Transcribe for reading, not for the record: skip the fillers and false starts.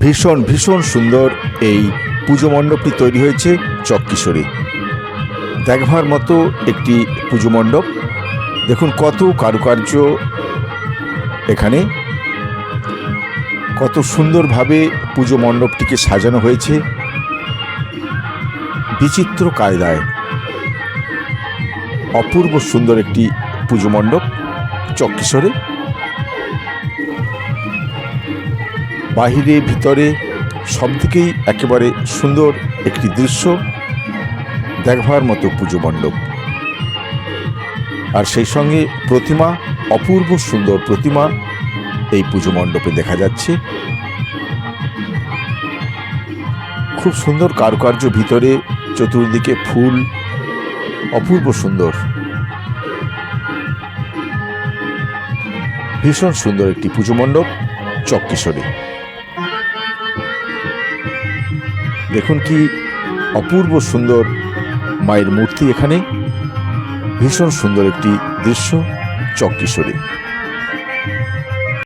ভীষণ ভীষণ সুন্দর এই পুজো মণ্ডপটি তৈরি হয়েছে চক্কিশোরে। দেখবার মতো একটি পুজো মণ্ডপ। দেখুন কত কারুকার্য এখানে, কত সুন্দরভাবে পুজো মণ্ডপটিকে সাজানো হয়েছে বিচিত্র কায়দায়। অপূর্ব সুন্দর একটি পুজো মণ্ডপ চক্কিশোরে। বাহিরে ভিতরে সব দিকেই একেবারে সুন্দর একটি দৃশ্য, দেখবার মতো পুজো মণ্ডপ। আর সেই সঙ্গে প্রতিমা, অপূর্ব সুন্দর প্রতিমা এই পুজো মণ্ডপে দেখা যাচ্ছে। খুব সুন্দর কারুকার্য, ভিতরে চতুর্দিকে ফুল, অপূর্ব সুন্দর, ভীষণ সুন্দর একটি পুজো মণ্ডপ চক্কিশোরে। দেখুন কি অপূর্ব সুন্দর মায়ের মূর্তি এখানে। ভীষণ সুন্দর একটি দৃশ্য চক্কিশোরে।